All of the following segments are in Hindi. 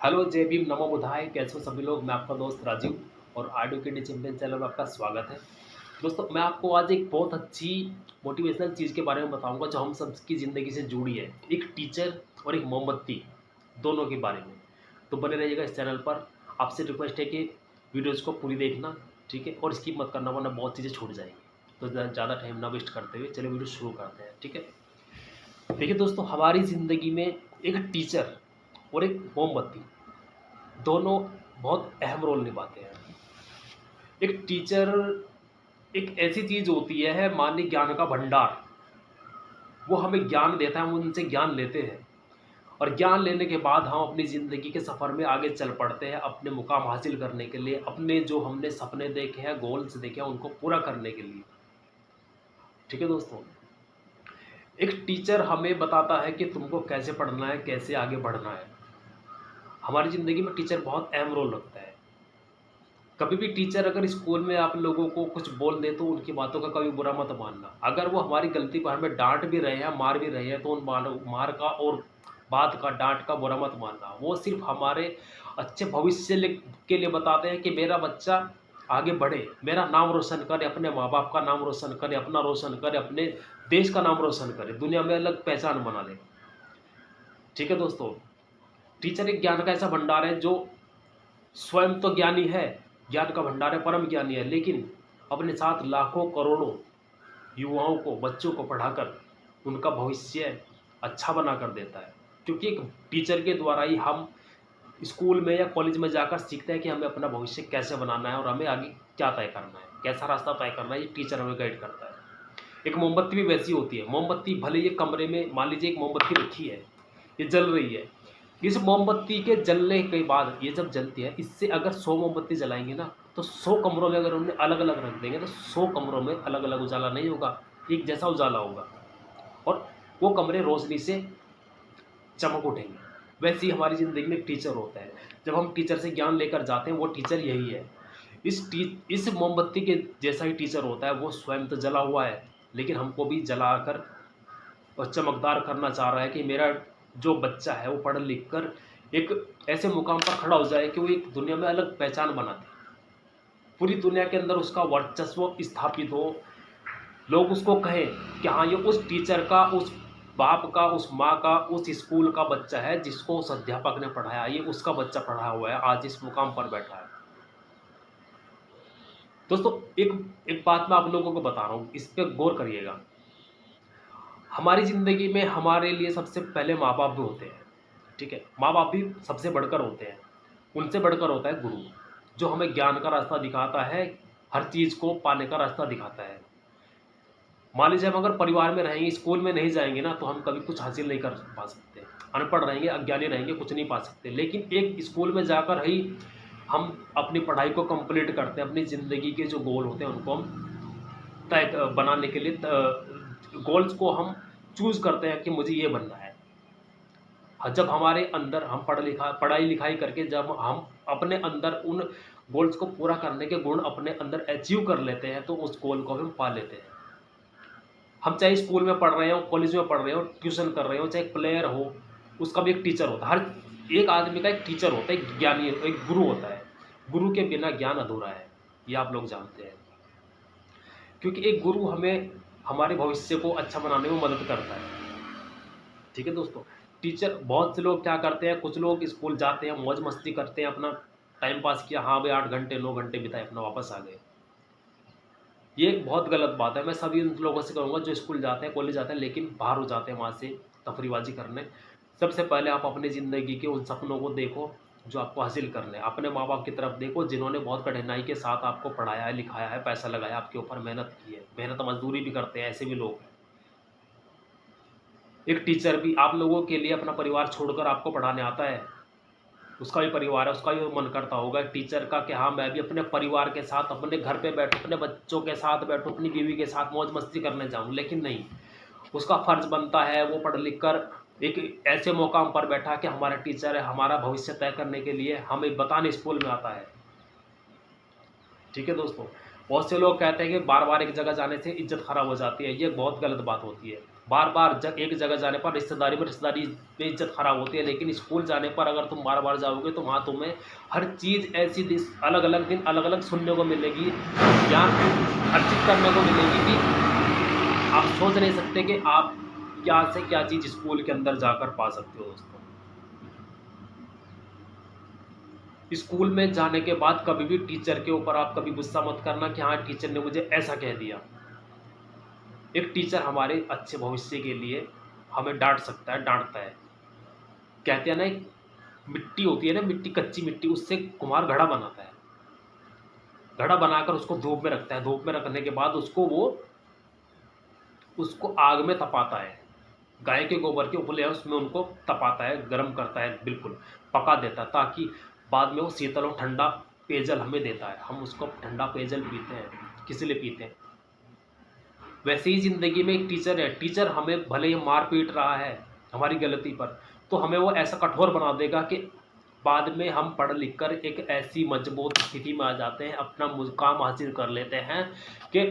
हेलो जय भीम नमो बुधाय, कैसे हो सभी लोग। मैं आपका दोस्त राजीव और आर्डियो के डी चैंपियन चैनल में आपका स्वागत है। दोस्तों, मैं आपको आज एक बहुत अच्छी मोटिवेशनल चीज़ के बारे में बताऊंगा जो हम सबकी ज़िंदगी से जुड़ी है। एक टीचर और एक मोमबत्ती, दोनों के बारे में। तो बने रहिएगा इस चैनल पर। आपसे रिक्वेस्ट है कि वीडियोज़ को पूरी देखना, ठीक है, और स्किप मत करना वरना बहुत चीज़ें छूट जाएंगी। तो ज़्यादा टाइम ना वेस्ट करते हुए चलिए वीडियो शुरू करते हैं, ठीक है। देखिए दोस्तों, हमारी ज़िंदगी में एक टीचर और एक मोमबत्ती, दोनों बहुत अहम रोल निभाते हैं। एक टीचर एक ऐसी चीज़ होती है, माननीय ज्ञान का भंडार। वो हमें ज्ञान देता है, हम उनसे ज्ञान लेते हैं और ज्ञान लेने के बाद हम अपनी ज़िंदगी के सफ़र में आगे चल पड़ते हैं अपने मुकाम हासिल करने के लिए, अपने जो हमने सपने देखे हैं, गोल्स देखे हैं, उनको पूरा करने के लिए। ठीक है दोस्तों, एक टीचर हमें बताता है कि तुमको कैसे पढ़ना है, कैसे आगे बढ़ना है। हमारी ज़िंदगी में टीचर बहुत अहम रोल रखता है। कभी भी टीचर अगर स्कूल में आप लोगों को कुछ बोल दे तो उनकी बातों का कभी बुरा मत मानना। अगर वो हमारी गलती पर हमें डांट भी रहे हैं, मार भी रहे हैं, तो उन मार का और बात का, डांट का बुरा मत मानना। वो सिर्फ हमारे अच्छे भविष्य के लिए बताते हैं कि मेरा बच्चा आगे बढ़े, मेरा नाम रोशन करे, अपने माँ बाप का नाम रोशन करे, अपना रोशन करे, अपने देश का नाम रोशन करे, दुनिया में अलग पहचान बना ले। ठीक है दोस्तों, टीचर एक ज्ञान का ऐसा भंडार है जो स्वयं तो ज्ञानी है, ज्ञान का भंडार है, परम ज्ञानी है, लेकिन अपने साथ लाखों करोड़ों युवाओं को, बच्चों को पढ़ाकर उनका भविष्य अच्छा बना कर देता है। क्योंकि एक टीचर के द्वारा ही हम स्कूल में या कॉलेज में जाकर सीखते हैं कि हमें अपना भविष्य कैसे बनाना है और हमें आगे क्या तय करना है, कैसा रास्ता तय करना है। ये टीचर हमें गाइड करता है। एक मोमबत्ती भी वैसी होती है। मोमबत्ती भले ये कमरे में, मान लीजिए एक मोमबत्ती रखी है, ये जल रही है। इस मोमबत्ती के जलने के बाद ये जब जलती है, इससे अगर 100 मोमबत्ती जलाएंगे ना, तो 100 कमरों में अगर उन्हें अलग अलग रख देंगे तो 100 कमरों में अलग अलग उजाला नहीं होगा, एक जैसा उजाला होगा और वो कमरे रोशनी से चमक उठेंगे। वैसे ही हमारी ज़िंदगी में एक टीचर होता है। जब हम टीचर से ज्ञान लेकर जाते हैं, वो टीचर यही है। इस मोमबत्ती के जैसा ही टीचर होता है। वो स्वयं तो जला हुआ है, लेकिन हमको भी जलाकर और चमकदार करना चाह रहा है कि मेरा जो बच्चा है वो पढ़ लिख कर एक ऐसे मुकाम पर खड़ा हो जाए कि वो एक दुनिया में अलग पहचान बना दे, पूरी दुनिया के अंदर उसका वर्चस्व स्थापित हो। लोग उसको कहें कि हाँ, ये उस टीचर का, उस बाप का, उस माँ का, उस स्कूल का बच्चा है जिसको उस अध्यापक ने पढ़ाया, ये उसका बच्चा पढ़ा हुआ है, आज इस मुकाम पर बैठा है। दोस्तों, एक एक बात मैं आप लोगों को बता रहा हूँ, इस पर गौर करिएगा। हमारी ज़िंदगी में हमारे लिए सबसे पहले माँ बाप भी होते हैं, ठीक है। माँ बाप भी सबसे बढ़कर होते हैं। उनसे बढ़कर होता है गुरु, जो हमें ज्ञान का रास्ता दिखाता है, हर चीज़ को पाने का रास्ता दिखाता है। मान लीजिए हम अगर परिवार में रहेंगे, स्कूल में नहीं जाएंगे ना, तो हम कभी कुछ हासिल नहीं कर पा सकते। अनपढ़ रहेंगे, अज्ञानी रहेंगे, कुछ नहीं पा सकते। लेकिन एक स्कूल में जाकर ही हम अपनी पढ़ाई को कंप्लीट करते हैं। अपनी ज़िंदगी के जो गोल होते हैं उनको हम तय बनाने के लिए गोल्स को हम चूज़ करते हैं कि मुझे ये बनना है। जब हमारे अंदर हम पढ़ाई लिखाई करके जब हम अपने अंदर उन गोल्स को पूरा करने के गुण अपने अंदर अचीव कर लेते हैं, तो उस गोल को हम पा लेते हैं। हम चाहे स्कूल में पढ़ रहे हो, कॉलेज में पढ़ रहे हो, ट्यूशन कर रहे हो, चाहे प्लेयर हो, उसका भी एक टीचर होता है। हर एक आदमी का एक टीचर होता है, एक ज्ञानी, एक गुरु होता है। गुरु के बिना ज्ञान अधूरा है, ये आप लोग जानते हैं। क्योंकि एक गुरु हमें हमारे भविष्य को अच्छा बनाने में मदद करता है। ठीक है दोस्तों, टीचर, बहुत से लोग क्या करते हैं, कुछ लोग स्कूल जाते हैं, मौज मस्ती करते हैं, अपना टाइम पास किया, हाँ भाई 8 घंटे 9 घंटे बिताए, अपना वापस आ गए। ये एक बहुत गलत बात है। मैं सभी उन लोगों से कहूँगा जो स्कूल जाते हैं, कॉलेज जाते हैं, लेकिन बाहर हो जाते हैं वहाँ से तफरीबाजी करने। सबसे पहले आप अपनी ज़िंदगी के उन सपनों को देखो जो आपको हासिल करने हैं। अपने माँ बाप की तरफ देखो जिन्होंने बहुत कठिनाई के साथ आपको पढ़ाया है, लिखाया है, पैसा लगाया, आपके ऊपर मेहनत की है, मेहनत मजदूरी भी करते हैं, ऐसे भी लोग हैं। एक टीचर भी आप लोगों के लिए अपना परिवार छोड़कर आपको पढ़ाने आता है। उसका भी परिवार है, उसका भी मन करता होगा एक टीचर का कि हाँ, मैं भी अपने परिवार के साथ अपने घर पे बैठूँ, अपने बच्चों के साथ बैठूँ, अपनी बीवी के साथ मौज मस्ती करने जाऊँ। लेकिन नहीं, उसका फ़र्ज़ बनता है वो पढ़ लिख कर एक ऐसे मुकाम पर बैठा कि हमारा टीचर है, हमारा भविष्य तय करने के लिए हमें बताने स्कूल में आता है। ठीक है दोस्तों, बहुत से लोग कहते हैं कि बार बार एक जगह जाने से इज्जत ख़राब हो जाती है। ये बहुत गलत बात होती है। बार बार एक जगह जाने पर रिश्तेदारी में इज्जत खराब होती है, लेकिन स्कूल जाने पर अगर तुम बार बार जाओगे तो वहाँ तुम्हें हर चीज़ ऐसी अलग अलग दिन अलग अलग सुनने को मिलेगी, ज्ञान अर्जित करने को मिलेगी कि आप सोच नहीं सकते कि आप क्या से क्या चीज़ स्कूल के अंदर जाकर पा सकते हो। दोस्तों, स्कूल में जाने के बाद कभी भी टीचर के ऊपर आप कभी गुस्सा मत करना कि हाँ टीचर ने मुझे ऐसा कह दिया। एक टीचर हमारे अच्छे भविष्य के लिए हमें डांट सकता है, डांटता है। कहते हैं ना, एक मिट्टी होती है ना, मिट्टी, कच्ची मिट्टी, उससे कुम्हार घड़ा बनाता है। घड़ा बनाकर उसको धूप में रखता है, धूप में रखने के बाद उसको आग में तपाता है। गाय के गोबर के उपले है उसमें उनको तपाता है, गर्म करता है, बिल्कुल पका देता है, ताकि बाद में वो शीतल और ठंडा पेयजल हमें देता है। हम उसको ठंडा पेयजल पीते हैं, किस लिए पीते हैं? वैसे ही ज़िंदगी में एक टीचर है। टीचर हमें भले ही मार पीट रहा है हमारी गलती पर, तो हमें वो ऐसा कठोर बना देगा कि बाद में हम पढ़ लिख कर एक ऐसी मजबूत स्थिति में आ जाते हैं, अपना मुकाम हासिल कर लेते हैं कि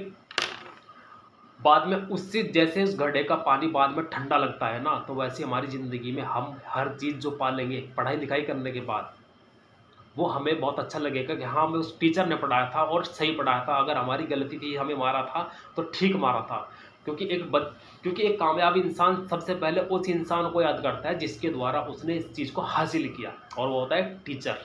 बाद में उससे, जैसे उस घड़े का पानी बाद में ठंडा लगता है ना, तो वैसे हमारी ज़िंदगी में हम हर चीज़ जो पालेंगे पढ़ाई लिखाई करने के बाद, वो हमें बहुत अच्छा लगेगा कि हाँ, हमें उस टीचर ने पढ़ाया था और सही पढ़ाया था। अगर हमारी गलती थी, हमें मारा था तो ठीक मारा था। क्योंकि एक कामयाब इंसान सबसे पहले उस इंसान को याद करता है जिसके द्वारा उसने इस चीज़ को हासिल किया, और वो होता है टीचर।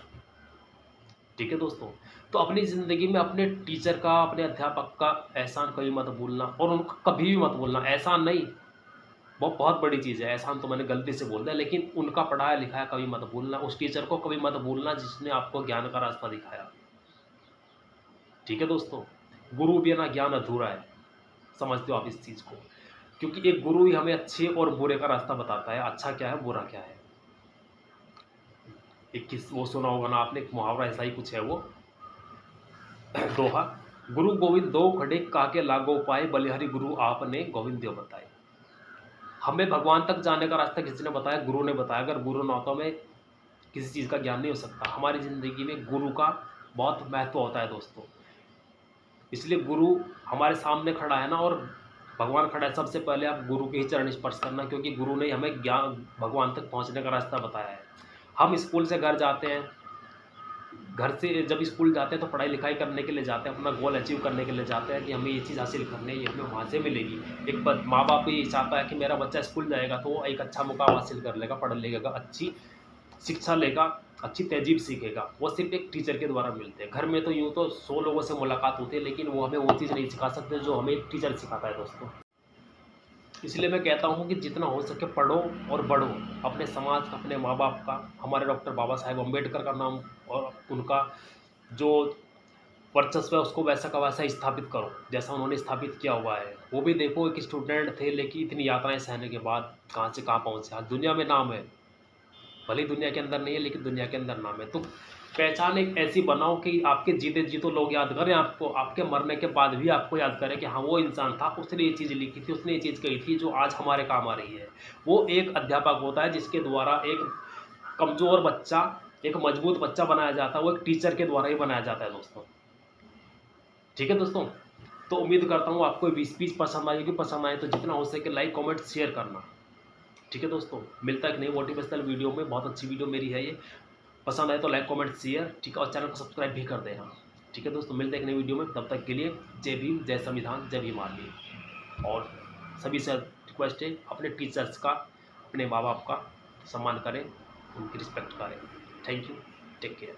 ठीक है दोस्तों, तो अपनी ज़िंदगी में अपने टीचर का, अपने अध्यापक का एहसान कभी मत भूलना, और उनका कभी भी मत भूलना। एहसान नहीं, वो बहुत बड़ी चीज़ है, एहसान तो मैंने गलती से बोल दिया, लेकिन उनका पढ़ाया लिखाया कभी मत भूलना। उस टीचर को कभी मत भूलना जिसने आपको ज्ञान का रास्ता दिखाया। ठीक है दोस्तों, गुरु बिना ज्ञान अधूरा है, समझते हो आप इस चीज़ को? क्योंकि एक गुरु ही हमें अच्छे और बुरे का रास्ता बताता है, अच्छा क्या है बुरा क्या है। एक किस वो सुना होगा ना आपने, एक मुहावरा ऐसा ही कुछ है वो, दोहा, गुरु गोविंद दो खड़े काके लागो पाए, बलिहारी गुरु आपने गोविंद देव बताए। हमें भगवान तक जाने का रास्ता किसने बताया? गुरु ने बताया। अगर गुरु ना हो तो हमें किसी चीज़ का ज्ञान नहीं हो सकता। हमारी ज़िंदगी में गुरु का बहुत महत्व होता है दोस्तों। इसलिए गुरु हमारे सामने खड़ा है ना, और भगवान खड़ा है, सबसे पहले आप गुरु के ही चरण स्पर्श करना, क्योंकि गुरु ने हमें ज्ञान, भगवान तक पहुंचने का रास्ता बताया है। हम स्कूल से घर जाते हैं, घर से जब स्कूल जाते हैं तो पढ़ाई लिखाई करने के लिए जाते हैं, अपना गोल अचीव करने के लिए जाते हैं कि हमें ये चीज़ हासिल करनी है, ये हमें वहाँ से मिलेगी। एक माँ बाप भी चाहता है कि मेरा बच्चा स्कूल जाएगा तो वो एक अच्छा मुकाम हासिल कर लेगा, पढ़ लेगा, अच्छी शिक्षा लेगा, अच्छी तहजीब सीखेगा। वो सिर्फ एक टीचर के द्वारा मिलते हैं। घर में तो यूँ तो 100 लोगों से मुलाकात होती है, लेकिन वो हमें वो चीज़ नहीं सिखा सकते जो हमें एक टीचर सिखाता है दोस्तों। इसलिए मैं कहता हूँ कि जितना हो सके पढ़ो और बढ़ो, अपने समाज का, अपने माँ बाप का, हमारे डॉक्टर बाबा साहेब अम्बेडकर का नाम और उनका जो वर्चस्व है उसको वैसा का वैसा स्थापित करो जैसा उन्होंने स्थापित किया हुआ है। वो भी देखो, एक स्टूडेंट थे लेकिन इतनी यातनाएं सहने के बाद कहाँ से कहाँ पहुँचे, आज दुनिया में नाम है। भले दुनिया के अंदर नहीं है लेकिन दुनिया के अंदर नाम है। तो पहचान एक ऐसी बनाओ कि आपके जीते जी तो लोग याद करें आपको, आपके मरने के बाद भी आपको याद करें कि हाँ वो इंसान था, उसने ये चीज़ लिखी थी, उसने ये चीज़ कही थी जो आज हमारे काम आ रही है। वो एक अध्यापक होता है जिसके द्वारा एक कमज़ोर बच्चा एक मजबूत बच्चा बनाया जाता है, वो एक टीचर के द्वारा ही बनाया जाता है दोस्तों। ठीक है दोस्तों, तो उम्मीद करता हूँ आपको 20 पसंद आएगी। पसंद आए तो जितना हो सके लाइक कमेंट शेयर करना। ठीक है दोस्तों, मिलता है एक नई मोटिवेशनल वीडियो में। बहुत अच्छी वीडियो मेरी है ये, पसंद आए तो लाइक कमेंट शेयर, ठीक है, और चैनल को सब्सक्राइब भी कर देना। ठीक है दोस्तों, मिलते हैं एक नई वीडियो में। तब तक के लिए जय भीम, जय संविधान, जय भीम आर्मी। और सभी से रिक्वेस्ट है, अपने टीचर्स का, अपने माँ बाप का सम्मान करें, उनकी रिस्पेक्ट करें। Thank you, take care.